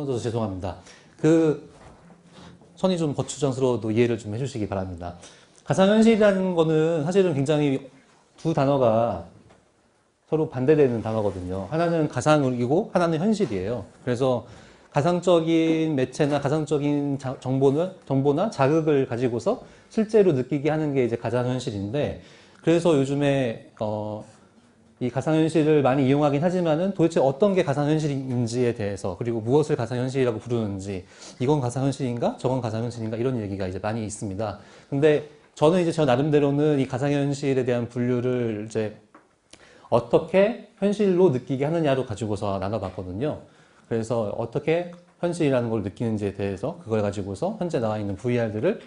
끊어져서 죄송합니다. 선이 좀 거추장스러워도 이해를 좀 해주시기 바랍니다. 가상현실이라는 거는 사실은 굉장히 두 단어가 서로 반대되는 단어거든요. 하나는 가상이고 하나는 현실이에요. 그래서 가상적인 매체나 가상적인 정보나 자극을 가지고서 실제로 느끼게 하는 게 이제 가상현실인데, 그래서 요즘에 이 가상현실을 많이 이용하긴 하지만은 도대체 어떤 게 가상현실인지에 대해서, 그리고 무엇을 가상현실이라고 부르는지, 이건 가상현실인가? 저건 가상현실인가? 이런 얘기가 이제 많이 있습니다. 근데 저는 이제 저 나름대로는 이 가상현실에 대한 분류를 이제 어떻게 현실로 느끼게 하느냐로 가지고서 나눠봤거든요. 그래서 어떻게 현실이라는 걸 느끼는지에 대해서 그걸 가지고서 현재 나와 있는 VR들을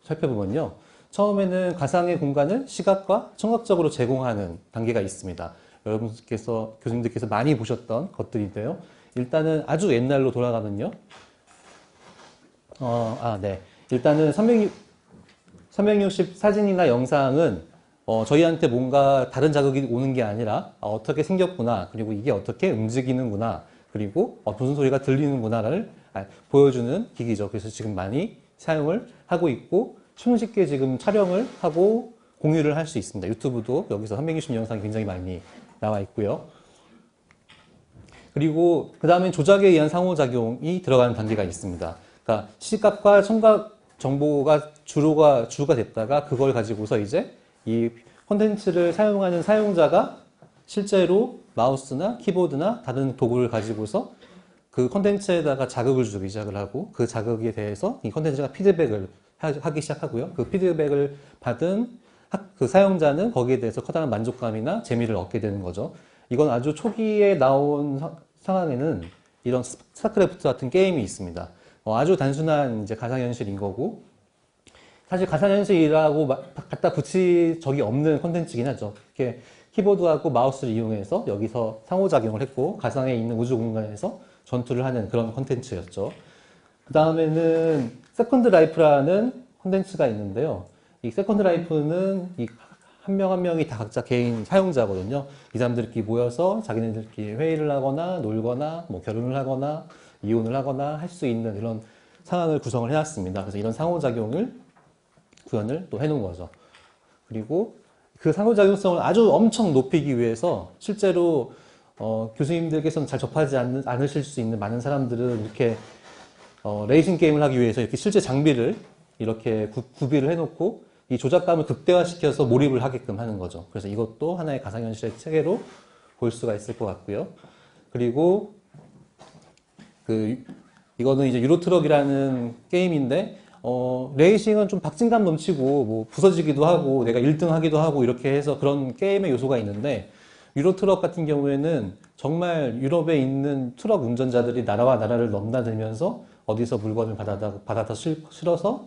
살펴보면요. 처음에는 가상의 공간을 시각과 청각적으로 제공하는 단계가 있습니다. 여러분께서, 교수님들께서 많이 보셨던 것들인데요. 일단은 아주 옛날로 돌아가면요. 네. 일단은 360 사진이나 영상은 저희한테 뭔가 다른 자극이 오는 게 아니라 어떻게 생겼구나, 그리고 이게 어떻게 움직이는구나, 그리고 무슨 소리가 들리는구나를 보여주는 기기죠. 그래서 지금 많이 사용을 하고 있고 손쉽게 지금 촬영을 하고 공유를 할 수 있습니다. 유튜브도 여기서 360 영상이 굉장히 많이 나와 있고요. 그리고 그 다음에 조작에 의한 상호작용이 들어가는 단계가 있습니다. 그러니까 시각과 청각 정보가 주가 됐다가 그걸 가지고서 이제 이 콘텐츠를 사용하는 사용자가 실제로 마우스나 키보드나 다른 도구를 가지고서 그 콘텐츠에다가 자극을 주기 시작을 하고, 그 자극에 대해서 이 콘텐츠가 피드백을 하기 시작하고요. 그 피드백을 받은 그 사용자는 거기에 대해서 커다란 만족감이나 재미를 얻게 되는 거죠. 이건 아주 초기에 나온 상황에는 이런 스타크래프트 같은 게임이 있습니다. 아주 단순한 이제 가상현실인 거고, 사실 가상현실이라고 갖다 붙일 적이 없는 콘텐츠긴 하죠. 이렇게 키보드하고 마우스를 이용해서 여기서 상호작용을 했고, 가상에 있는 우주 공간에서 전투를 하는 그런 콘텐츠였죠. 그 다음에는 세컨드 라이프라는 콘텐츠가 있는데요. 이 세컨드 라이프는 이 한 명 한 명이 다 각자 개인 사용자거든요. 이 사람들끼리 모여서 자기네들끼리 회의를 하거나 놀거나 뭐 결혼을 하거나 이혼을 하거나 할 수 있는 이런 상황을 구성을 해놨습니다. 그래서 이런 상호작용을 구현을 또 해놓은 거죠. 그리고 그 상호작용성을 아주 엄청 높이기 위해서 실제로 교수님들께서는 잘 접하지 않으실 수 있는 많은 사람들은 이렇게 레이싱 게임을 하기 위해서 이렇게 실제 장비를 이렇게 구비를 해놓고 이 조작감을 극대화시켜서 몰입을 하게끔 하는 거죠. 그래서 이것도 하나의 가상현실의 체계로 볼 수가 있을 것 같고요. 그리고 이거는 이제 유로트럭이라는 게임인데 레이싱은 좀 박진감 넘치고 뭐 부서지기도 하고 내가 1등 하기도 하고 이렇게 해서 그런 게임의 요소가 있는데, 유로트럭 같은 경우에는 정말 유럽에 있는 트럭 운전자들이 나라와 나라를 넘나들면서 어디서 물건을 받아다 실어서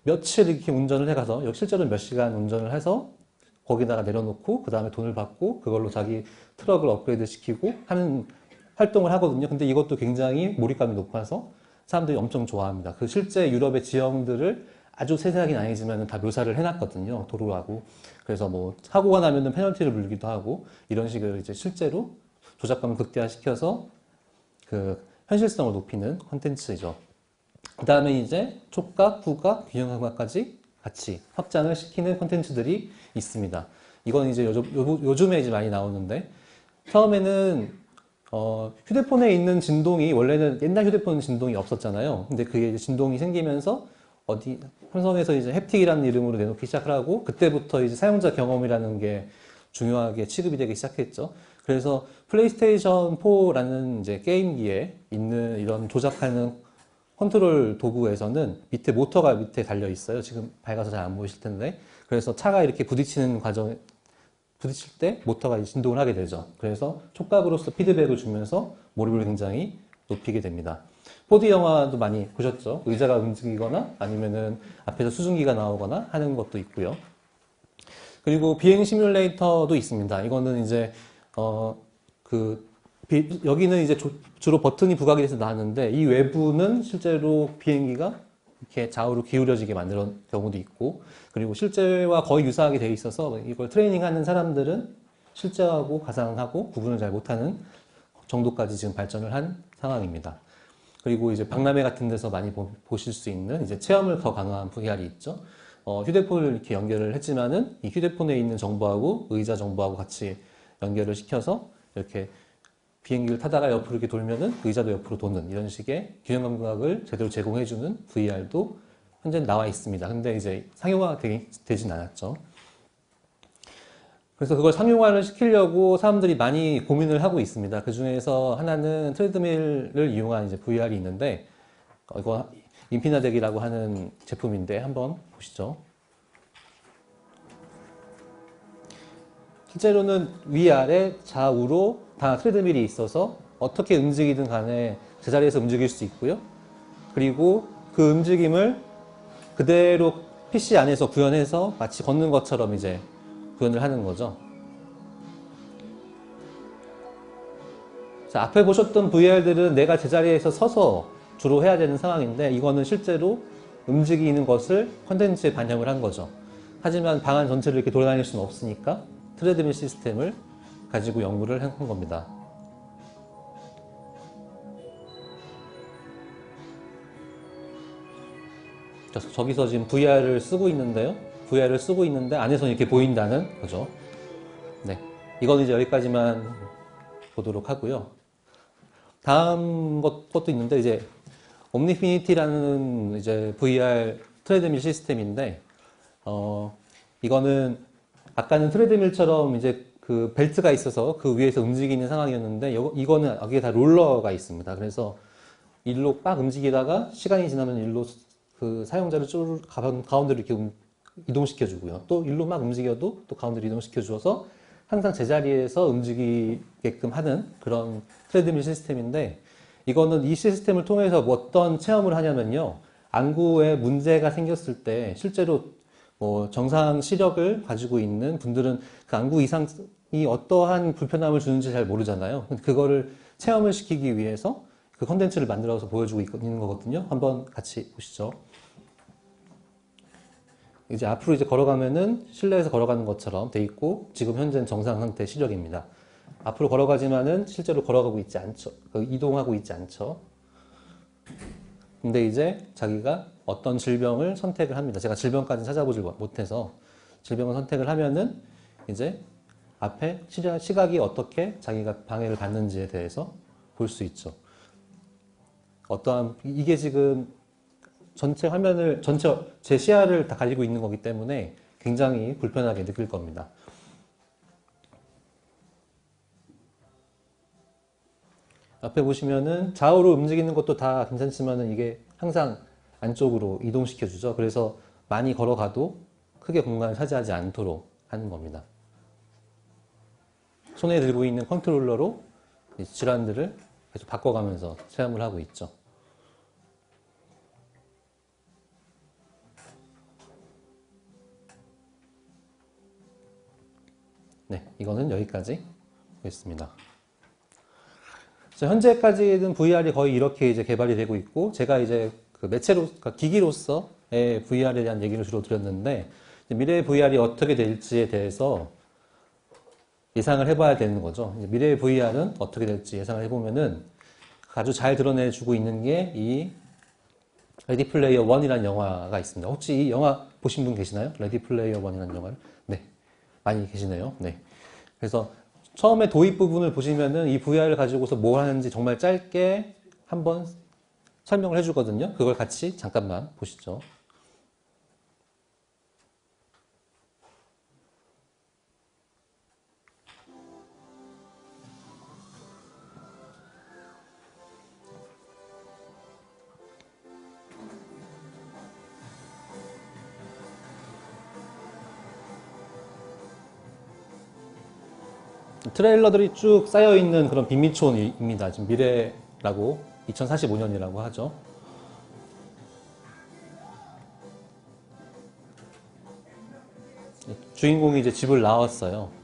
며칠 이렇게 운전을 해가서, 실제로 몇 시간 운전을 해서 거기다가 내려놓고 그 다음에 돈을 받고 그걸로 자기 트럭을 업그레이드 시키고 하는 활동을 하거든요. 근데 이것도 굉장히 몰입감이 높아서 사람들이 엄청 좋아합니다. 그 실제 유럽의 지형들을 아주 세세하긴 아니지만 다 묘사를 해놨거든요. 도로하고. 그래서 뭐 사고가 나면은 페널티를 물기도 하고 이런 식으로 이제 실제로 조작감을 극대화시켜서 그 현실성을 높이는 콘텐츠죠. 그 다음에 이제 촉각, 후각, 균형감각까지 같이 확장을 시키는 콘텐츠들이 있습니다. 이건 이제 요즘에 이제 많이 나오는데, 처음에는 휴대폰에 있는 진동이, 원래는 옛날 휴대폰은 진동이 없었잖아요. 근데 그게 이제 진동이 생기면서 삼성에서 이제 햅틱이라는 이름으로 내놓기 시작을 하고, 그때부터 이제 사용자 경험이라는 게 중요하게 취급이 되기 시작했죠. 그래서 플레이스테이션 4라는 이제 게임기에 있는 이런 조작하는 컨트롤 도구에서는 밑에 모터가 밑에 달려 있어요. 지금 밝아서 잘 안 보이실 텐데. 그래서 차가 이렇게 부딪힐 때 모터가 진동을 하게 되죠. 그래서 촉각으로서 피드백을 주면서 몰입을 굉장히 높이게 됩니다. 4D 영화도 많이 보셨죠? 의자가 움직이거나 아니면은 앞에서 수증기가 나오거나 하는 것도 있고요. 그리고 비행 시뮬레이터도 있습니다. 이거는 이제 여기는 이제 주로 버튼이 부각이 돼서 나왔는데, 이 외부는 실제로 비행기가 이렇게 좌우로 기울여지게 만드는 경우도 있고, 그리고 실제와 거의 유사하게 돼 있어서 이걸 트레이닝하는 사람들은 실제하고 가상하고 구분을 잘 못하는 정도까지 지금 발전을 한 상황입니다. 그리고 이제 박람회 같은 데서 많이 보실 수 있는 이제 체험을 더 강화한 VR이 있죠. 휴대폰을 이렇게 연결을 했지만은 이 휴대폰에 있는 정보하고 의자 정보하고 같이 연결을 시켜서 이렇게 비행기를 타다가 옆으로 이렇게 돌면은 의자도 옆으로 도는 이런 식의 균형 감각을 제대로 제공해주는 VR도 현재 나와 있습니다. 근데 이제 상용화가 되진 않았죠. 그래서 그걸 상용화를 시키려고 사람들이 많이 고민을 하고 있습니다. 그 중에서 하나는 트레드밀을 이용한 이제 VR이 있는데, 이거 인피나덱이라고 하는 제품인데 한번 보시죠. 실제로는 위아래 좌우로 다 트레드밀이 있어서 어떻게 움직이든 간에 제자리에서 움직일 수 있고요. 그리고 그 움직임을 그대로 PC 안에서 구현해서 마치 걷는 것처럼 이제 구현을 하는 거죠. 자, 앞에 보셨던 VR들은 내가 제자리에서 서서 주로 해야 되는 상황인데 이거는 실제로 움직이는 것을 콘텐츠에 반영을 한 거죠. 하지만 방안 전체를 이렇게 돌아다닐 수는 없으니까 트레드밀 시스템을 가지고 연구를 한 겁니다. 그래서 저기서 지금 VR을 쓰고 있는데요. VR을 쓰고 있는데 안에서 이렇게 보인다는 거죠. 네. 이거는 이제 여기까지만 보도록 하고요. 다음 것도 있는데 이제 옴니피니티라는 이제 VR 트레드밀 시스템인데 이거는 아까는 트레드밀처럼 이제 그 벨트가 있어서 그 위에서 움직이는 상황이었는데 이거는 여기에 다 롤러가 있습니다. 그래서 일로 빡 움직이다가 시간이 지나면 일로 그 사용자를 쭉 가운데로 이렇게 이동시켜 주고요. 또 일로 막 움직여도 또 가운데로 이동시켜 주어서 항상 제자리에서 움직이게끔 하는 그런 트레드밀 시스템인데 이거는 이 시스템을 통해서 어떤 체험을 하냐면요. 안구에 문제가 생겼을 때 실제로 뭐 정상 시력을 가지고 있는 분들은 그 안구 이상이 어떠한 불편함을 주는지 잘 모르잖아요. 그거를 체험을 시키기 위해서 그 컨텐츠를 만들어서 보여주고 있는 거거든요. 한번 같이 보시죠. 이제 앞으로 이제 걸어가면은 실내에서 걸어가는 것처럼 돼 있고 지금 현재는 정상 상태 시력입니다. 앞으로 걸어가지만은 실제로 걸어가고 있지 않죠. 이동하고 있지 않죠. 근데 이제 자기가 어떤 질병을 선택을 합니다. 제가 질병까지 찾아보질 못해서 질병을 선택을 하면은 이제 앞에 시각이 어떻게 자기가 방해를 받는지에 대해서 볼 수 있죠. 이게 지금 전체 화면을, 제 시야를 다 가리고 있는 거기 때문에 굉장히 불편하게 느낄 겁니다. 앞에 보시면은 좌우로 움직이는 것도 다 괜찮지만은 이게 항상 안쪽으로 이동시켜 주죠. 그래서 많이 걸어가도 크게 공간을 차지하지 않도록 하는 겁니다. 손에 들고 있는 컨트롤러로 질환들을 계속 바꿔가면서 체험을 하고 있죠. 네, 이거는 여기까지 보겠습니다. 현재까지는 VR이 거의 이렇게 이제 개발이 되고 있고, 제가 이제 그 매체로, 그러니까 기기로서의 VR에 대한 얘기를 주로 드렸는데, 미래의 VR이 어떻게 될지에 대해서 예상을 해봐야 되는 거죠. 미래의 VR은 어떻게 될지 예상을 해보면은 아주 잘 드러내주고 있는 게 이 레디 플레이어 1이라는 영화가 있습니다. 혹시 이 영화 보신 분 계시나요? 레디 플레이어 1이라는 영화를? 네. 많이 계시네요. 네. 그래서 처음에 도입 부분을 보시면은 이 VR을 가지고서 뭘 하는지 정말 짧게 한번 설명을 해주거든요. 그걸 같이 잠깐만 보시죠. 트레일러들이 쭉 쌓여있는 그런 빈민촌입니다. 지금 미래라고 2045년이라고 하죠. 주인공이 이제 집을 나왔어요.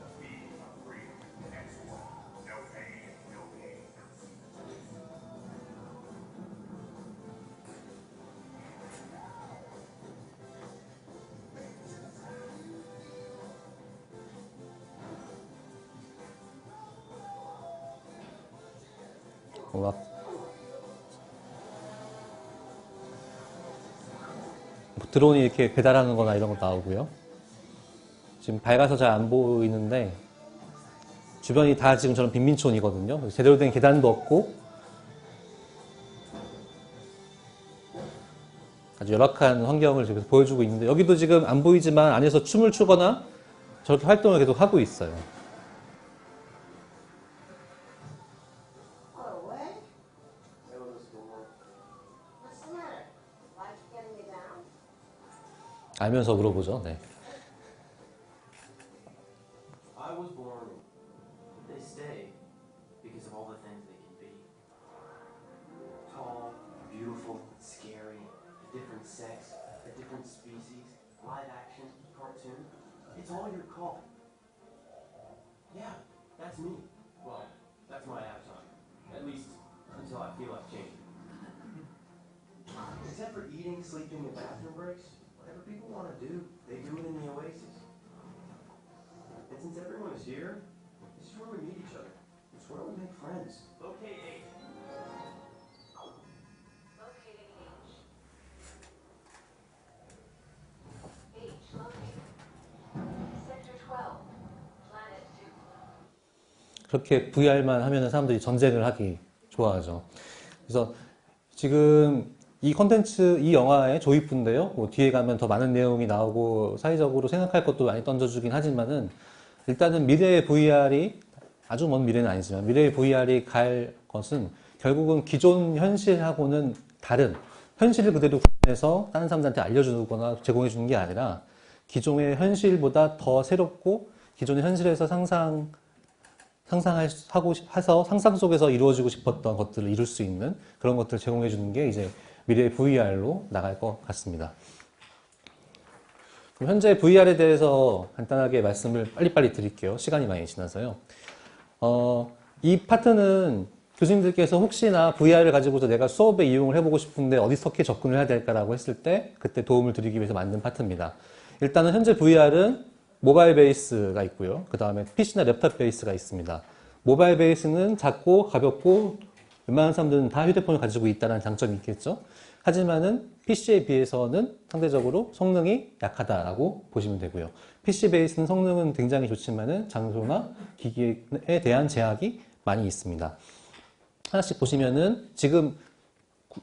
막 드론이 이렇게 배달하는 거나 이런 거 나오고요. 지금 밝아서 잘 안 보이는데 주변이 다 지금처럼 빈민촌이거든요. 제대로 된 계단도 없고 아주 열악한 환경을 지금 보여주고 있는데 여기도 지금 안 보이지만 안에서 춤을 추거나 저렇게 활동을 계속 하고 있어요. 알면서 물어보죠. 네. I was born. They stay because of all the things they can be. Tall, beautiful, scary, a different sex, a different species, live action, cartoon. It's all your call. Yeah, that's me. Well, that's my avatar. At least until I feel like changing. Except for eating, sleeping, and bathroom breaks, whatever people want to do, they do it in the Oasis. And since everyone is here, this is where we meet each other. It's where we make friends. Locate H. Locating H. H located. Sector 12. Planet 2. 그렇게 VR만 하면 사람들이 전쟁을 하기 좋아하죠. 그래서 지금 이 컨텐츠, 이 영화의 조이프인데요. 뭐 뒤에 가면 더 많은 내용이 나오고 사회적으로 생각할 것도 많이 던져주긴 하지만은 일단은 미래의 VR이 아주 먼 미래는 아니지만 미래의 VR이 갈 것은 결국은 기존 현실하고는 다른 현실을 그대로 구현해서 다른 사람들한테 알려주거나 제공해 주는 게 아니라 기존의 현실보다 더 새롭고 기존의 현실에서 상상하고 해서 상상 속에서 이루어지고 싶었던 것들을 이룰 수 있는 그런 것들을 제공해 주는 게 이제 미래의 VR로 나갈 것 같습니다. 그럼 현재 VR에 대해서 간단하게 말씀을 빨리빨리 드릴게요. 시간이 많이 지나서요. 이 파트는 교수님들께서 혹시나 VR을 가지고서 내가 수업에 이용을 해보고 싶은데 어떻게 접근을 해야 될까라고 했을 때 그때 도움을 드리기 위해서 만든 파트입니다. 일단은 현재 VR은 모바일 베이스가 있고요. 그 다음에 PC나 랩탑 베이스가 있습니다. 모바일 베이스는 작고 가볍고 웬만한 사람들은 다 휴대폰을 가지고 있다는 장점이 있겠죠. 하지만은 PC에 비해서는 상대적으로 성능이 약하다라고 보시면 되고요. PC 베이스는 성능은 굉장히 좋지만은 장소나 기기에 대한 제약이 많이 있습니다. 하나씩 보시면은 지금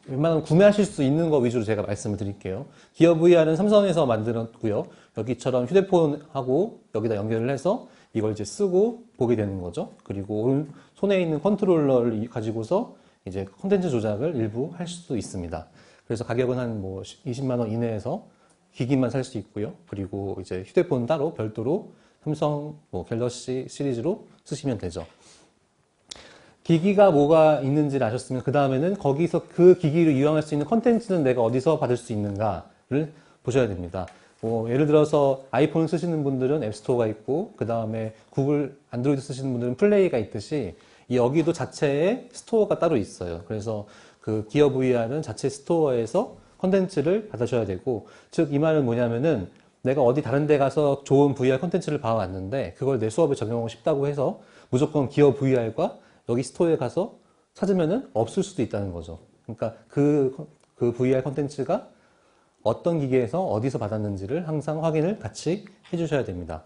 웬만하면 구매하실 수 있는 거 위주로 제가 말씀을 드릴게요. 기어 VR은 삼성에서 만들었고요. 여기처럼 휴대폰하고 여기다 연결을 해서 이걸 이제 쓰고 보게 되는 거죠. 그리고 손에 있는 컨트롤러를 가지고서 이제 콘텐츠 조작을 일부 할 수도 있습니다. 그래서 가격은 한 뭐 20만 원 이내에서 기기만 살 수 있고요. 그리고 이제 휴대폰 따로 별도로 삼성 뭐 갤럭시 시리즈로 쓰시면 되죠. 기기가 뭐가 있는지를 아셨으면 그 다음에는 거기서 그 기기를 이용할 수 있는 컨텐츠는 내가 어디서 받을 수 있는가를 보셔야 됩니다. 뭐 예를 들어서 아이폰 쓰시는 분들은 앱스토어가 있고 그 다음에 구글 안드로이드 쓰시는 분들은 플레이가 있듯이 여기도 자체에 스토어가 따로 있어요. 그래서 그 기어 VR은 자체 스토어에서 컨텐츠를 받으셔야 되고, 즉 이 말은 뭐냐면은 내가 어디 다른 데 가서 좋은 VR 컨텐츠를 봐왔는데 그걸 내 수업에 적용하고 싶다고 해서 무조건 기어 VR과 여기 스토어에 가서 찾으면은 없을 수도 있다는 거죠. 그러니까 그 VR 컨텐츠가 어떤 기계에서 어디서 받았는지를 항상 확인을 같이 해주셔야 됩니다.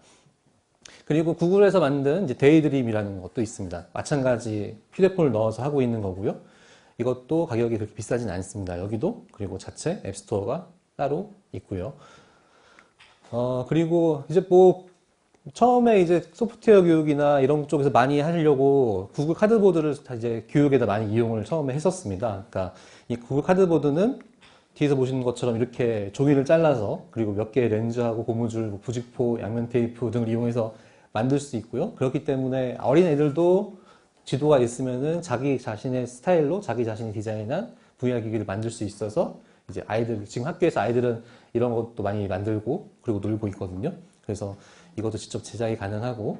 그리고 구글에서 만든 이제 데이드림이라는 것도 있습니다. 마찬가지 휴대폰을 넣어서 하고 있는 거고요. 이것도 가격이 그렇게 비싸진 않습니다. 여기도 그리고 자체 앱스토어가 따로 있고요. 그리고 이제 뭐 처음에 이제 소프트웨어 교육이나 이런 쪽에서 많이 하려고 구글 카드보드를 이제 교육에다 많이 이용을 처음에 했었습니다. 그러니까 이 구글 카드보드는 뒤에서 보시는 것처럼 이렇게 종이를 잘라서 그리고 몇 개의 렌즈하고 고무줄, 부직포, 양면 테이프 등을 이용해서 만들 수 있고요. 그렇기 때문에 어린 애들도 지도가 있으면은 자기 자신의 스타일로 자기 자신이 디자인한 VR 기기를 만들 수 있어서 이제 아이들, 지금 학교에서 아이들은 이런 것도 많이 만들고 그리고 놀고 있거든요. 그래서 이것도 직접 제작이 가능하고.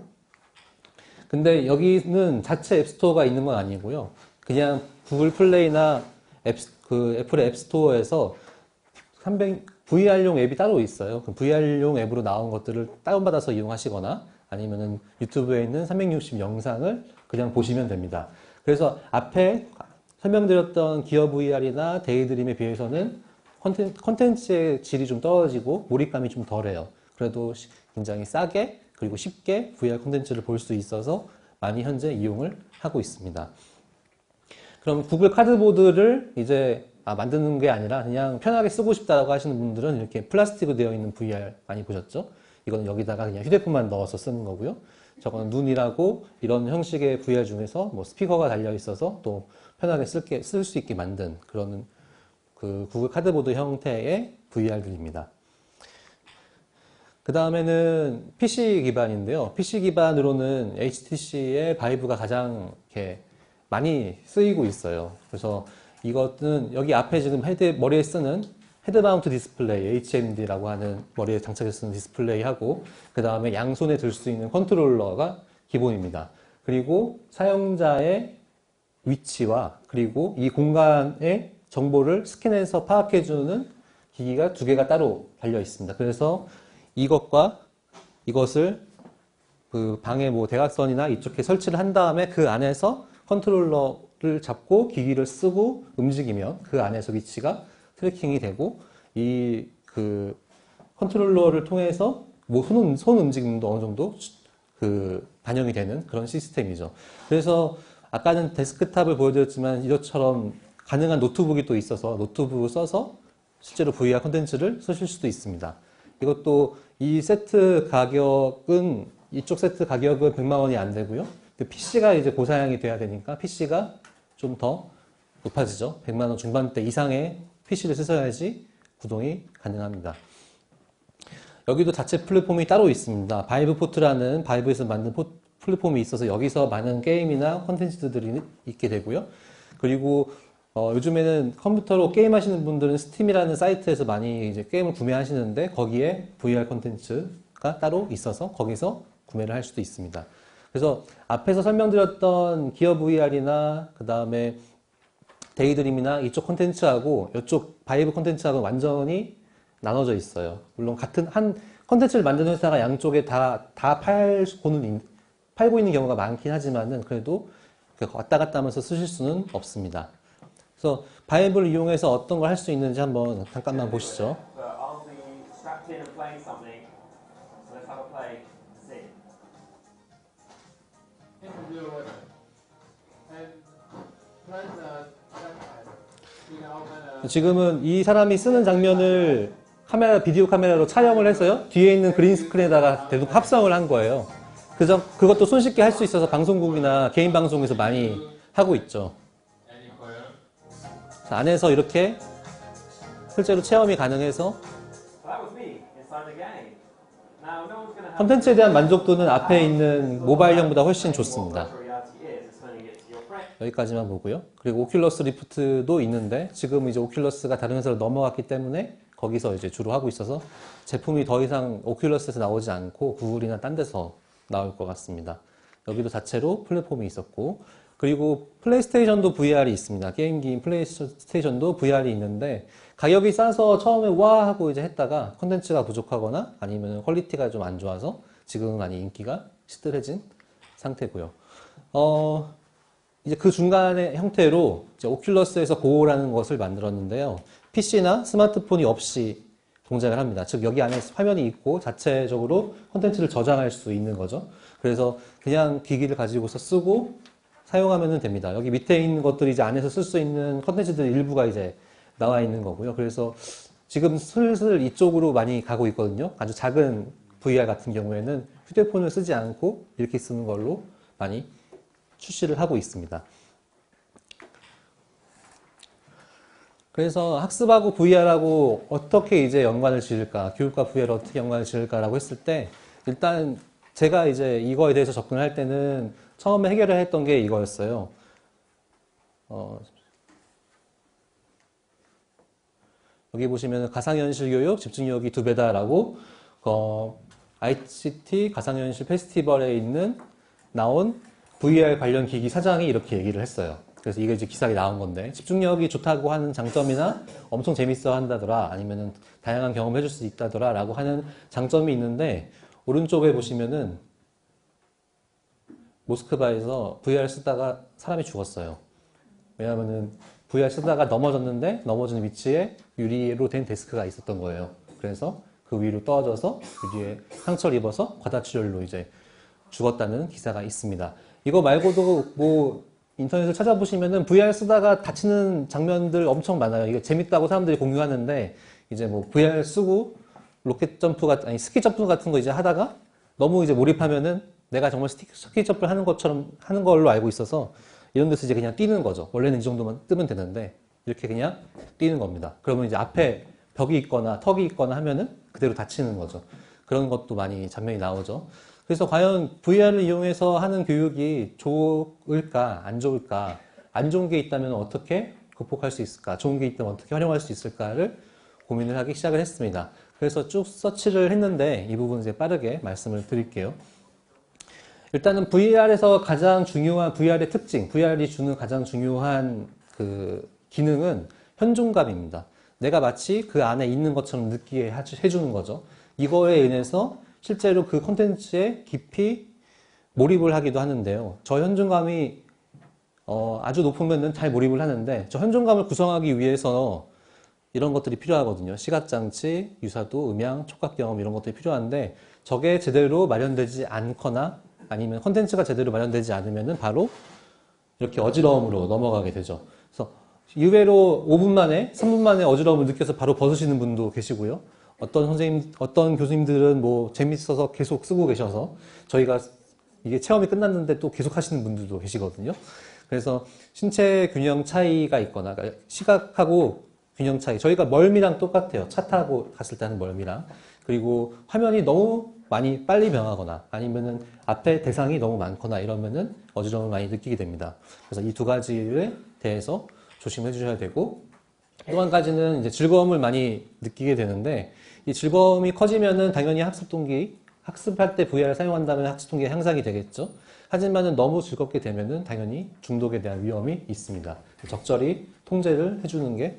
근데 여기는 자체 앱스토어가 있는 건 아니고요. 그냥 구글 플레이나 애플의 앱스토어에서 VR용 앱이 따로 있어요. 그 VR용 앱으로 나온 것들을 다운받아서 이용하시거나 아니면은 유튜브에 있는 360 영상을 그냥 보시면 됩니다. 그래서 앞에 설명드렸던 기어 VR이나 데이드림에 비해서는 컨텐츠의 질이 좀 떨어지고 몰입감이 좀 덜해요. 그래도 굉장히 싸게 그리고 쉽게 VR 콘텐츠를 볼 수 있어서 많이 현재 이용을 하고 있습니다. 그럼 구글 카드보드를 이제 만드는 게 아니라 그냥 편하게 쓰고 싶다라고 하시는 분들은 이렇게 플라스틱으로 되어 있는 VR 많이 보셨죠? 이거는 여기다가 그냥 휴대폰만 넣어서 쓰는 거고요. 저거는 눈이라고 이런 형식의 VR 중에서 뭐 스피커가 달려 있어서 또 편하게 쓸 수 있게 만든 그런 그 구글 카드보드 형태의 VR들입니다. 그 다음에는 PC 기반인데요. PC 기반으로는 HTC의 바이브가 가장 이렇게 많이 쓰이고 있어요. 그래서 이것은 여기 앞에 지금 머리에 쓰는 헤드 마운트 디스플레이 HMD라고 하는 머리에 장착해서 쓰는 디스플레이하고 그 다음에 양손에 들 수 있는 컨트롤러가 기본입니다. 그리고 사용자의 위치와 그리고 이 공간의 정보를 스캔해서 파악해주는 기기가 두 개가 따로 달려 있습니다. 그래서 이것과 이것을 그 방에 뭐 대각선이나 이쪽에 설치를 한 다음에 그 안에서 컨트롤러를 잡고 기기를 쓰고 움직이면 그 안에서 위치가 트래킹이 되고 이 그 컨트롤러를 통해서 뭐 손 움직임도 어느 정도 그 반영이 되는 그런 시스템이죠. 그래서 아까는 데스크탑을 보여드렸지만 이것처럼 가능한 노트북이 또 있어서 노트북을 써서 실제로 VR 콘텐츠를 쓰실 수도 있습니다. 이것도 이 세트 가격은 이쪽 세트 가격은 100만 원이 안 되고요. PC가 이제 고사양이 돼야 되니까 PC가 좀 더 높아지죠. 100만 원 중반대 이상의 PC를 쓰셔야지 구동이 가능합니다. 여기도 자체 플랫폼이 따로 있습니다. 바이브 포트라는 바이브에서 만든 플랫폼이 있어서 여기서 많은 게임이나 콘텐츠들이 있게 되고요. 그리고 요즘에는 컴퓨터로 게임하시는 분들은 스팀이라는 사이트에서 많이 이제 게임을 구매하시는데 거기에 VR 콘텐츠가 따로 있어서 거기서 구매를 할 수도 있습니다. 그래서 앞에서 설명드렸던 기어 VR이나 그 다음에 데이드림이나 이쪽 콘텐츠하고 이쪽 바이브 콘텐츠하고는 완전히 나눠져 있어요. 물론 같은 한 콘텐츠를 만드는 회사가 양쪽에 다 팔고 있는 경우가 많긴 하지만은 그래도 왔다 갔다 하면서 쓰실 수는 없습니다. 그래서 바이브를 이용해서 어떤 걸 할 수 있는지 한번 잠깐만 보시죠. So I'll be strapped in and playing something. So let's have a play. See. Interview with it. And press that button. You can open a 지금은 이 사람이 쓰는 장면을 비디오 카메라로 촬영을 해서요. 뒤에 있는 그린 스크린에다가 대놓고 합성을 한 거예요. 그래서 그것도 손쉽게 할 수 있어서 방송국이나 개인 방송에서 많이 하고 있죠. any player. 안에서 이렇게 실제로 체험이 가능해서 So that was me inside the game. Now no one's going to have 콘텐츠에 대한 만족도는 앞에 있는 모바일형보다 훨씬 좋습니다. what virtual reality is. It's turning it to your friend. 여기까지만 보고요. 그리고 오큘러스 리프트도 있는데 지금 이제 오큘러스가 다른 회사로 넘어갔기 때문에 거기서 이제 주로 하고 있어서 제품이 더 이상 오큘러스에서 나오지 않고 구글이나 딴 데서 나올 것 같습니다. 여기도 자체로 플랫폼이 있었고 그리고 플레이스테이션도 VR이 있습니다. 게임기인 플레이스테이션도 VR이 있는데 가격이 싸서 처음에 와 하고 이제 했다가 컨텐츠가 부족하거나 아니면 퀄리티가 좀 안 좋아서 지금은 많이 인기가 시들해진 상태고요. 이제 그 중간의 형태로 이제 오큘러스에서 고라는 것을 만들었는데요. PC나 스마트폰이 없이 동작을 합니다. 즉 여기 안에 화면이 있고 자체적으로 콘텐츠를 저장할 수 있는 거죠. 그래서 그냥 기기를 가지고서 쓰고 사용하면 됩니다. 여기 밑에 있는 것들이 이제 안에서 쓸 수 있는 콘텐츠들 일부가 이제 나와 있는 거고요. 그래서 지금 슬슬 이쪽으로 많이 가고 있거든요. 아주 작은 VR 같은 경우에는 휴대폰을 쓰지 않고 이렇게 쓰는 걸로 많이 출시를 하고 있습니다. 그래서 학습하고 VR하고 어떻게 이제 연관을 지을까, 교육과 VR을 어떻게 연관을 지을까라고 했을 때, 일단 제가 이제 이거에 대해서 접근을 할 때는 처음에 해결을 했던 게 이거였어요. 여기 보시면 가상현실 교육 집중력이 2배다라고, ICT 가상현실 페스티벌에 나온 VR 관련 기기 사장이 이렇게 얘기를 했어요. 그래서 이게 이제 기사에 나온 건데 집중력이 좋다고 하는 장점이나 엄청 재밌어 한다더라 아니면은 다양한 경험을 해줄 수 있다더라 라고 하는 장점이 있는데 오른쪽에 보시면은 모스크바에서 VR 쓰다가 사람이 죽었어요. 왜냐하면은 VR 쓰다가 넘어졌는데 넘어진 위치에 유리로 된 데스크가 있었던 거예요. 그래서 그 위로 떨어져서 유리에 상처를 입어서 과다출혈로 이제 죽었다는 기사가 있습니다. 이거 말고도 뭐 인터넷을 찾아보시면은 VR 쓰다가 다치는 장면들 엄청 많아요. 이게 재밌다고 사람들이 공유하는데 이제 뭐 VR 쓰고 로켓 점프 아니 스키 점프 같은 거 이제 하다가 너무 이제 몰입하면은 내가 정말 스키 점프를 하는 것처럼 하는 걸로 알고 있어서 이런 데서 이제 그냥 뛰는 거죠. 원래는 이 정도만 뜨면 되는데 이렇게 그냥 뛰는 겁니다. 그러면 이제 앞에 벽이 있거나 턱이 있거나 하면은 그대로 다치는 거죠. 그런 것도 많이 장면이 나오죠. 그래서 과연 VR을 이용해서 하는 교육이 좋을까, 안 좋을까, 안 좋은 게 있다면 어떻게 극복할 수 있을까, 좋은 게 있다면 어떻게 활용할 수 있을까를 고민을 하기 시작을 했습니다. 그래서 쭉 서치를 했는데 이 부분 이제 빠르게 말씀을 드릴게요. 일단은 VR에서 가장 중요한 VR의 특징, VR이 주는 가장 중요한 그 기능은 현존감입니다. 내가 마치 그 안에 있는 것처럼 느끼게 해주는 거죠. 이거에 인해서 실제로 그 콘텐츠에 깊이 몰입을 하기도 하는데요. 저 현존감이 아주 높으면 잘 몰입을 하는데 저 현존감을 구성하기 위해서 이런 것들이 필요하거든요. 시각장치, 유사도, 음향, 촉각경험 이런 것들이 필요한데 저게 제대로 마련되지 않거나 아니면 콘텐츠가 제대로 마련되지 않으면 바로 이렇게 어지러움으로 넘어가게 되죠. 그래서 의외로 5분 만에, 3분 만에 어지러움을 느껴서 바로 벗으시는 분도 계시고요. 어떤 교수님들은 뭐 재밌어서 계속 쓰고 계셔서 저희가 이게 체험이 끝났는데 또 계속 하시는 분들도 계시거든요. 그래서 신체 균형 차이가 있거나 그러니까 시각하고 균형 차이. 저희가 멀미랑 똑같아요. 차 타고 갔을 때는 멀미랑. 그리고 화면이 너무 많이 빨리 변하거나 아니면은 앞에 대상이 너무 많거나 이러면은 어지러움을 많이 느끼게 됩니다. 그래서 이 두 가지에 대해서 조심해 주셔야 되고 또 한 가지는 이제 즐거움을 많이 느끼게 되는데 이 즐거움이 커지면은 당연히 학습 동기, 학습할 때 VR을 사용한다면 학습 동기가 향상이 되겠죠. 하지만은 너무 즐겁게 되면은 당연히 중독에 대한 위험이 있습니다. 적절히 통제를 해주는 게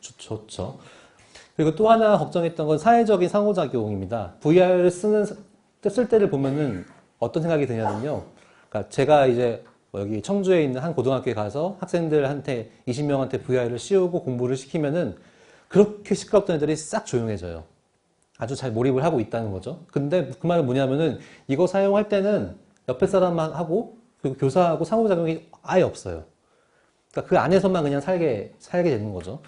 좋죠. 그리고 또 하나 걱정했던 건 사회적인 상호작용입니다. VR을 쓸 때를 보면은 어떤 생각이 드냐면요. 그러니까 제가 이제 여기 청주에 있는 한 고등학교에 가서 학생들한테 20명한테 VR을 씌우고 공부를 시키면은 그렇게 시끄럽던 애들이 싹 조용해져요. 아주 잘 몰입을 하고 있다는 거죠. 근데 그 말은 뭐냐면은 이거 사용할 때는 옆에 사람만 하고 그리고 교사하고 상호작용이 아예 없어요. 그러니까 그 안에서만 그냥 살게 되는 거죠.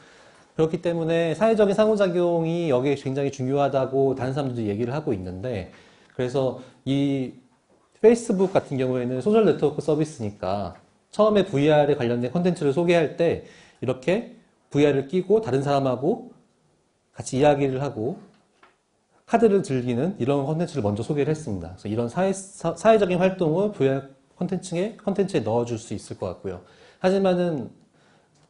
그렇기 때문에 사회적인 상호작용이 여기에 굉장히 중요하다고 다른 사람들도 얘기를 하고 있는데 그래서 이 페이스북 같은 경우에는 소셜 네트워크 서비스니까 처음에 VR에 관련된 콘텐츠를 소개할 때 이렇게 VR을 끼고 다른 사람하고 같이 이야기를 하고 카드를 즐기는 이런 콘텐츠를 먼저 소개를 했습니다. 그래서 이런 사회적인 활동을 VR 콘텐츠에 넣어줄 수 있을 것 같고요. 하지만은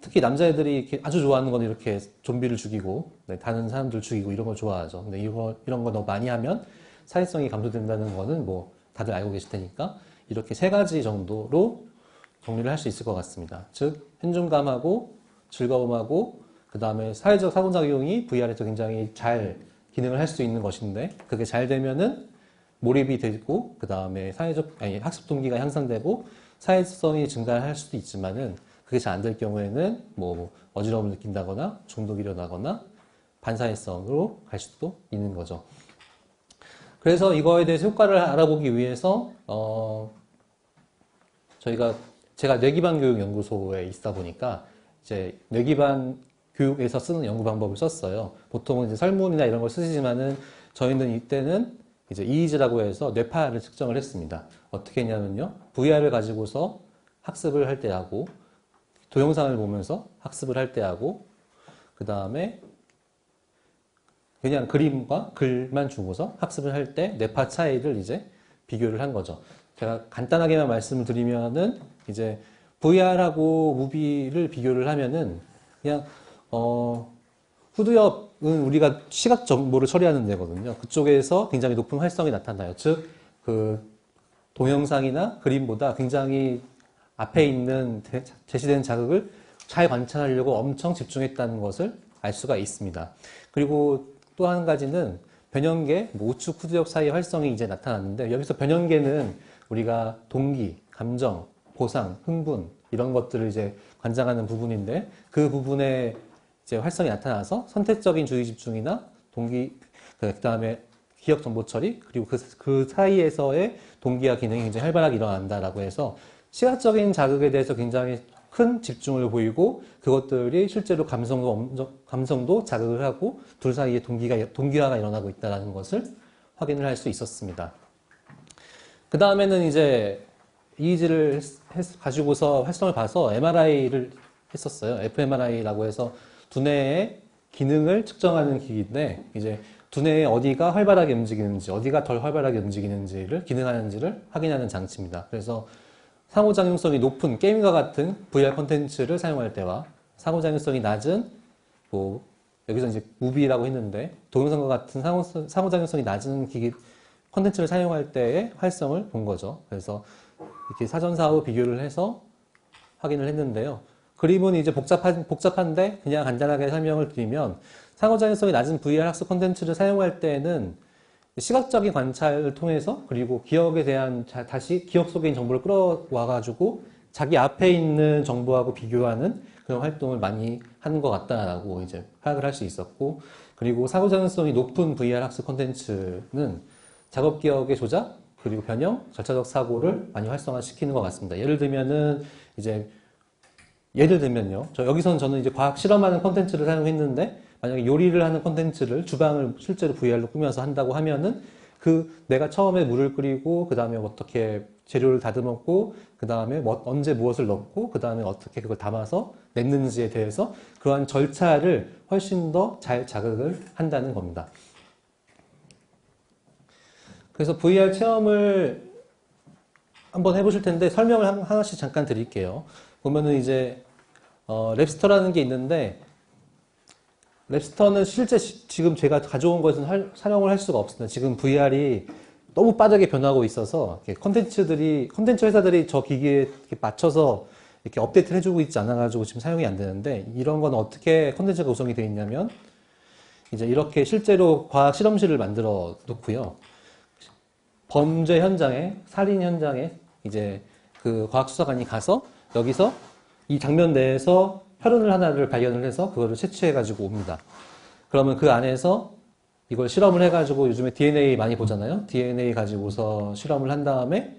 특히 남자애들이 이렇게 아주 좋아하는 건 이렇게 좀비를 죽이고 다른 사람들 죽이고 이런 걸 좋아하죠. 근데 이런 거 너무 많이 하면 사회성이 감소된다는 거는 뭐 다들 알고 계실 테니까 이렇게 세 가지 정도로 정리를 할 수 있을 것 같습니다. 즉 현존감하고 즐거움하고 그 다음에 사회적 상호작용이 VR에서 굉장히 잘 기능을 할 수 있는 것인데 그게 잘 되면은 몰입이 되고 그 다음에 학습 동기가 향상되고 사회성이 증가할 수도 있지만은 그게 잘 안 될 경우에는 뭐 어지러움을 느낀다거나 중독이 일어나거나 반사회성으로 갈 수도 있는 거죠. 그래서 이거에 대해서 효과를 알아보기 위해서 제가 뇌기반 교육 연구소에 있다 보니까 이제 뇌기반 교육에서 쓰는 연구 방법을 썼어요. 보통은 이제 설문이나 이런 걸 쓰시지만은 저희는 이때는 이제 EEG라고 해서 뇌파를 측정을 했습니다. 어떻게 했냐면요. VR을 가지고서 학습을 할 때 하고 동영상을 보면서 학습을 할 때 하고 그 다음에 그냥 그림과 글만 주고서 학습을 할 때 뇌파 차이를 이제 비교를 한 거죠. 제가 간단하게만 말씀을 드리면은 이제 VR하고 무비를 비교를 하면은 그냥 후두엽은 우리가 시각 정보를 처리하는 데거든요. 그쪽에서 굉장히 높은 활성이 나타나요. 즉 그 동영상이나 그림보다 굉장히 앞에 있는 제시된 자극을 잘 관찰하려고 엄청 집중했다는 것을 알 수가 있습니다. 그리고 또 한 가지는 변형계, 우측 후두엽 사이의 활성이 이제 나타났는데 여기서 변형계는 우리가 동기, 감정, 보상, 흥분 이런 것들을 이제 관장하는 부분인데 그 부분에 이제 활성이 나타나서 선택적인 주의 집중이나 그다음에 기억 정보 처리, 그리고 그 사이에서의 동기화 기능이 굉장히 활발하게 일어난다라고 해서 시각적인 자극에 대해서 굉장히 큰 집중을 보이고 그것들이 실제로 감성도 자극을 하고 둘 사이에 동기화가 일어나고 있다는 것을 확인을 할 수 있었습니다. 그 다음에는 이제 EEG를 가지고서 활성을 봐서 MRI를 했었어요. fMRI라고 해서 두뇌의 기능을 측정하는 기기인데 이제 두뇌의 어디가 활발하게 움직이는지, 어디가 덜 활발하게 움직이는지를 기능하는지를 확인하는 장치입니다. 그래서 상호작용성이 높은 게임과 같은 VR 콘텐츠를 사용할 때와 상호작용성이 낮은 뭐 여기서 이제 무비라고 했는데 동영상과 같은 상호작용성이 낮은 기기 콘텐츠를 사용할 때의 활성을 본 거죠. 그래서 이렇게 사전사후 비교를 해서 확인을 했는데요. 그림은 이제 복잡한데 그냥 간단하게 설명을 드리면 상호작용성이 낮은 VR 학습 콘텐츠를 사용할 때는 시각적인 관찰을 통해서 그리고 기억에 대한 다시 기억 속에 있는 정보를 끌어와가지고 자기 앞에 있는 정보하고 비교하는 그런 활동을 많이 하는 것 같다라고 이제 파악을 할 수 있었고, 그리고 상호작용성이 높은 VR 학습 콘텐츠는 작업 기억의 조작 그리고 변형, 절차적 사고를 많이 활성화시키는 것 같습니다. 예를 들면요, 여기서는 저는 이제 과학 실험하는 콘텐츠를 사용했는데 만약에 요리를 하는 콘텐츠를 주방을 실제로 VR로 꾸며서 한다고 하면은 내가 처음에 물을 끓이고 그 다음에 어떻게 재료를 다듬었고 그 다음에 언제 무엇을 넣고 그 다음에 어떻게 그걸 담아서 냈는지에 대해서 그러한 절차를 훨씬 더 잘 자극을 한다는 겁니다. 그래서 VR 체험을 한번 해보실 텐데 설명을 하나씩 잠깐 드릴게요. 보면은 이제 랩스터라는 게 있는데 랩스터는 실제 지금 제가 가져온 것은 촬영을 할 수가 없습니다. 지금 VR이 너무 빠르게 변하고 있어서 콘텐츠 회사들이 저 기기에 이렇게 맞춰서 이렇게 업데이트를 해주고 있지 않아가지고 지금 사용이 안 되는데 이런 건 어떻게 콘텐츠가 구성이 되어 있냐면 이제 이렇게 실제로 과학 실험실을 만들어 놓고요. 범죄 현장에, 살인 현장에 이제 그 과학수사관이 가서 여기서 이 장면 내에서 혈흔을 하나를 발견을 해서 그거를 채취해가지고 옵니다. 그러면 그 안에서 이걸 실험을 해가지고 요즘에 DNA 많이 보잖아요. DNA 가지고서 실험을 한 다음에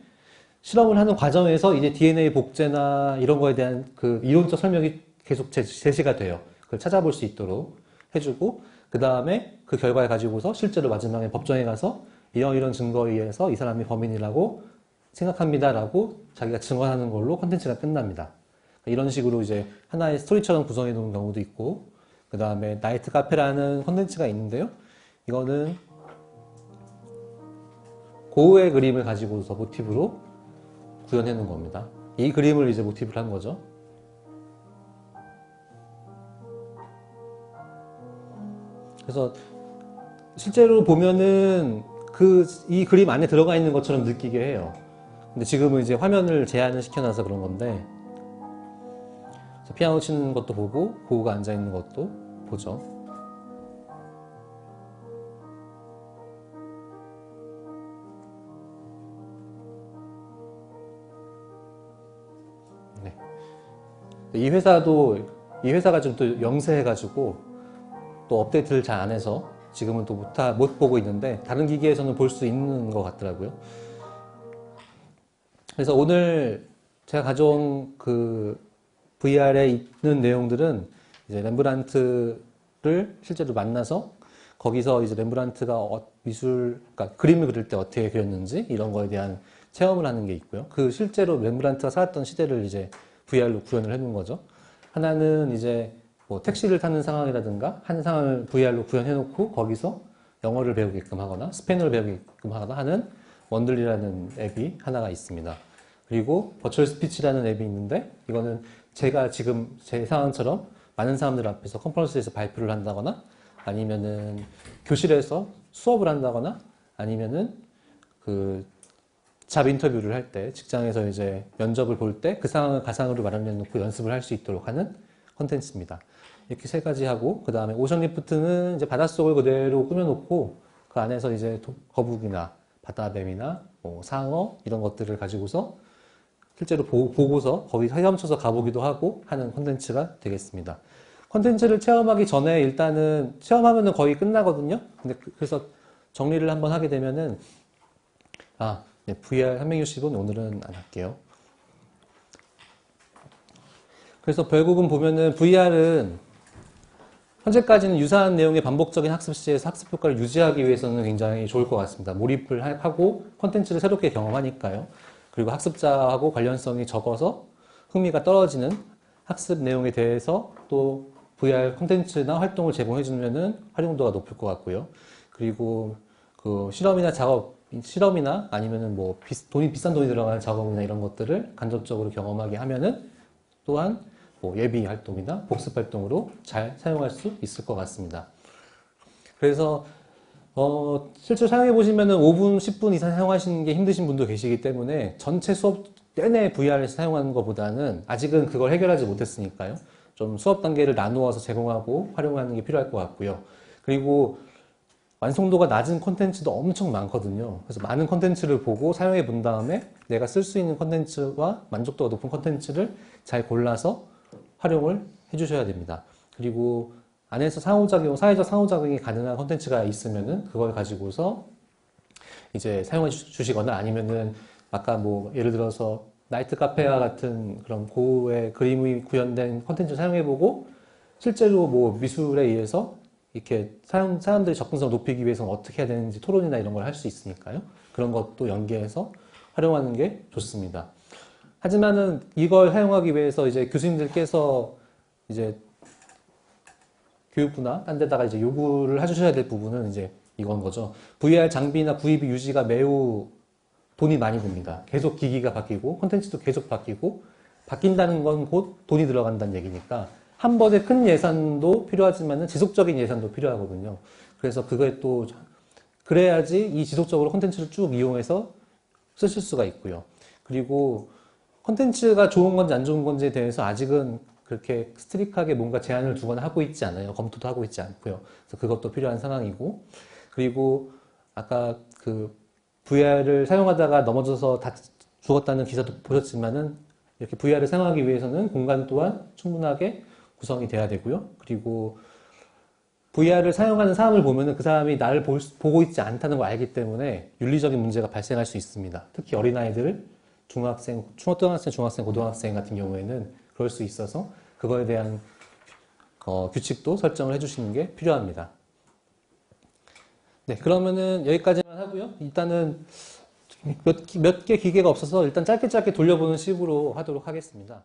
실험을 하는 과정에서 이제 DNA 복제나 이런 거에 대한 그 이론적 설명이 계속 제시가 돼요. 그걸 찾아볼 수 있도록 해주고 그 다음에 그 결과를 가지고서 실제로 마지막에 법정에 가서 이런 증거에 의해서 이 사람이 범인이라고 생각합니다라고 자기가 증언하는 걸로 콘텐츠가 끝납니다. 이런 식으로 이제 하나의 스토리처럼 구성해 놓은 경우도 있고, 그 다음에 나이트 카페라는 콘텐츠가 있는데요. 이거는 고흐의 그림을 가지고서 모티브로 구현해 놓은 겁니다. 이 그림을 이제 모티브로 한 거죠. 그래서 실제로 보면은 이 그림 안에 들어가 있는 것처럼 느끼게 해요. 근데 지금은 이제 화면을 제한을 시켜놔서 그런 건데, 피아노 치는 것도 보고 고흐가 앉아 있는 것도 보죠. 네. 이 회사가 좀 또 영세해가지고 또 업데이트를 잘 안 해서 지금은 또 못 보고 있는데 다른 기기에서는 볼 수 있는 것 같더라고요. 그래서 오늘 제가 가져온 VR에 있는 내용들은 이제 렘브란트를 실제로 만나서 거기서 이제 렘브란트가 그러니까 그림을 그릴 때 어떻게 그렸는지 이런 거에 대한 체험을 하는 게 있고요. 실제로 렘브란트가 살았던 시대를 이제 VR로 구현을 해놓은 거죠. 하나는 이제 뭐 택시를 타는 상황이라든가 한 상황을 VR로 구현해놓고 거기서 영어를 배우게끔 하거나 스페인어를 배우게끔 하거나 하는 원들리라는 앱이 하나가 있습니다. 그리고 버추얼 스피치라는 앱이 있는데 이거는 제가 지금 제 상황처럼 많은 사람들 앞에서 컨퍼런스에서 발표를 한다거나 아니면은 교실에서 수업을 한다거나 아니면은 잡 인터뷰를 할 때 직장에서 이제 면접을 볼 때 그 상황을 가상으로 마련해 놓고 연습을 할 수 있도록 하는 콘텐츠입니다. 이렇게 세 가지 하고 그 다음에 오션 리프트는 이제 바닷속을 그대로 꾸며놓고 그 안에서 이제 거북이나 바다뱀이나 뭐 상어 이런 것들을 가지고서 실제로 보고서 거기 헤엄쳐서 가보기도 하고 하는 콘텐츠가 되겠습니다. 콘텐츠를 체험하기 전에 일단은 체험하면은 거의 끝나거든요. 근데 그래서 정리를 한번 하게 되면은 네, VR 360은 오늘은 안 할게요. 그래서 결국은 보면은 VR은 현재까지는 유사한 내용의 반복적인 학습 시에서 학습 효과를 유지하기 위해서는 굉장히 좋을 것 같습니다. 몰입을 하고 콘텐츠를 새롭게 경험하니까요. 그리고 학습자하고 관련성이 적어서 흥미가 떨어지는 학습 내용에 대해서 또 VR 콘텐츠나 활동을 제공해주면은 활용도가 높을 것 같고요. 그리고 그 실험이나 아니면은 뭐 비싼 돈이 들어가는 작업이나 이런 것들을 간접적으로 경험하게 하면은 또한 뭐 예비 활동이나 복습 활동으로 잘 사용할 수 있을 것 같습니다. 그래서 실제로 사용해 보시면은 5분, 10분 이상 사용하시는 게 힘드신 분도 계시기 때문에 전체 수업 내내 VR을 사용하는 것보다는 아직은 그걸 해결하지 못했으니까요. 좀 수업 단계를 나누어서 제공하고 활용하는 게 필요할 것 같고요. 그리고 완성도가 낮은 콘텐츠도 엄청 많거든요. 그래서 많은 콘텐츠를 보고 사용해 본 다음에 내가 쓸 수 있는 콘텐츠와 만족도가 높은 콘텐츠를 잘 골라서 활용을 해주셔야 됩니다. 그리고 안에서 사회적 상호작용이 가능한 콘텐츠가 있으면은 그걸 가지고서 이제 사용해 주시거나 아니면은 아까 뭐 예를 들어서 나이트 카페와 같은 그런 고의 그림이 구현된 콘텐츠를 사용해보고 실제로 뭐 미술에 의해서 이렇게 사람들의 접근성을 높이기 위해서는 어떻게 해야 되는지 토론이나 이런 걸 할 수 있으니까요. 그런 것도 연계해서 활용하는 게 좋습니다. 하지만은 이걸 사용하기 위해서 이제 교수님들께서 이제 교육부나 딴 데다가 이제 요구를 해주셔야 될 부분은 이제 이건 거죠. VR 장비나 구입 유지가 매우 돈이 많이 듭니다. 계속 기기가 바뀌고 콘텐츠도 계속 바뀌고 바뀐다는 건 곧 돈이 들어간다는 얘기니까 한 번에 큰 예산도 필요하지만은 지속적인 예산도 필요하거든요. 그래서 그거에 또 그래야지 이 지속적으로 콘텐츠를 쭉 이용해서 쓰실 수가 있고요. 그리고 콘텐츠가 좋은 건지 안 좋은 건지에 대해서 아직은 그렇게 스트릭하게 뭔가 제한을 두거나 하고 있지 않아요. 검토도 하고 있지 않고요. 그래서 그것도 필요한 상황이고, 그리고 아까 그 VR을 사용하다가 넘어져서 다 죽었다는 기사도 보셨지만은 이렇게 VR을 사용하기 위해서는 공간 또한 충분하게 구성이 돼야 되고요. 그리고 VR을 사용하는 사람을 보면은 그 사람이 나를 보고 있지 않다는 걸 알기 때문에 윤리적인 문제가 발생할 수 있습니다. 특히 어린아이들, 초등학생, 중학생, 고등학생 같은 경우에는 그럴 수 있어서 그거에 대한 규칙도 설정을 해주시는 게 필요합니다. 네, 그러면은 여기까지만 하고요. 일단은 몇 개 기계가 없어서 일단 짧게 돌려보는 식으로 하도록 하겠습니다.